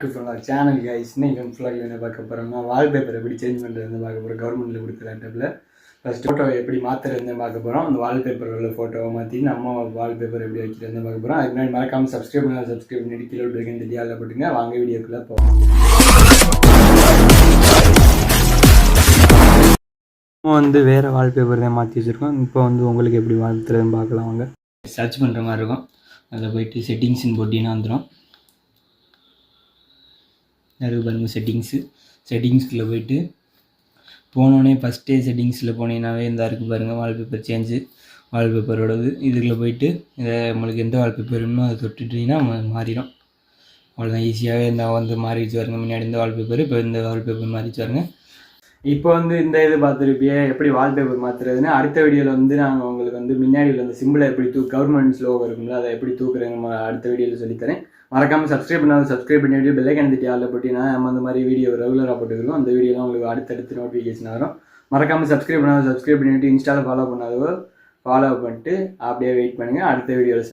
Channel guys இன்னைக்கு ஃபுல்லாக என்ன பார்க்க போகிறோம்னா வால்பேப்பர் எப்படி சேஞ்ச் பண்ணுறது பார்க்க போகிறோம். கவர்மெண்ட்டில் கொடுக்குற லேப்டாப்பில் ஃபஸ்ட் ஃபோட்டோ எப்படி மாற்றுறது பார்க்க போகிறோம். அந்த வால்பேப்பர் உள்ள ஃபோட்டோவை மாற்றி நம்ம வால்பேப்பர் எப்படி வைக்கிறது பார்க்க போகிறோம். அதுக்கு முன்னாடி மறக்காமல் சப்ஸ்கிரைப் பண்ணிட்டு கீழே விட்டு இந்த டியாவில் போட்டுங்க. வாங்க வீடியோக்குள்ளே போவோம். நம்ம வேறு வால்பேப்பர் தான் மாற்றி வச்சுருக்கோம். இப்போ உங்களுக்கு எப்படி மாற்றுறதுன்னு பார்க்கலாம். வாங்க சர்ச் பண்ணுற மாதிரி இருக்கும். அதில் போய்ட்டு செட்டிங்ஸ்ன்னு போட்டிங்கன்னா வந்துடும். நிறைய பாருங்கள் செட்டிங்ஸ்குள்ளே போய்ட்டு போனோடனே ஃபஸ்ட்டே செட்டிங்ஸில் போனீங்கன்னாவே இந்த இருக்குது பாருங்கள் வால்பேப்பர் சேஞ்சு வால்பேப்பரோடது. இதுக்குள்ளே போய்ட்டு இதை உங்களுக்கு எந்த வால்பேப்பர் வேணுமோ அதை தொட்டுட்டிங்கன்னா மாறிடும். அவ்வளோதான், ஈஸியாகவே இந்த மாறிடுச்சு பாருங்க. முன்னாடி இந்த வால்பேப்பர் இப்போ இந்த வால்பேப்பர் மாறிச்சு பாருங்க. இப்போ இந்த இது பார்த்துருப்பியே எப்படி வால்பேப்பர் மாற்றுறதுன்னு. அடுத்த வீடியோவில் நாங்கள் உங்களுக்கு முன்னாடி அந்த சிம்பிளை எப்படி கவர்மெண்ட் லோகோ இருக்குங்களா அதை எப்படி தூக்குறேன்னு அடுத்த வீடியோவில் சொல்லித்தரேன். மறக்காமல் சப்ஸ்கிரைப் பண்ணிவிட்டு பெல்லைக்கன் தட்டி ஆளில் போட்டிங்கன்னா நம்ம அந்த மாதிரி வீடியோ ரெகுலராக போட்டுக்கிறோம். அந்த வீடியோலாம் உங்களுக்கு அடுத்தடுத்து நோட்டிஃபிகேஷன் வரும். மறக்காமல் சப்ஸ்கிரைப் பண்ணிவிட்டு இன்ஸ்டாவில் ஃபாலோ பண்ணிட்டு அப்படியே வெயிட் பண்ணுங்கள். அடுத்த வீடியோவில்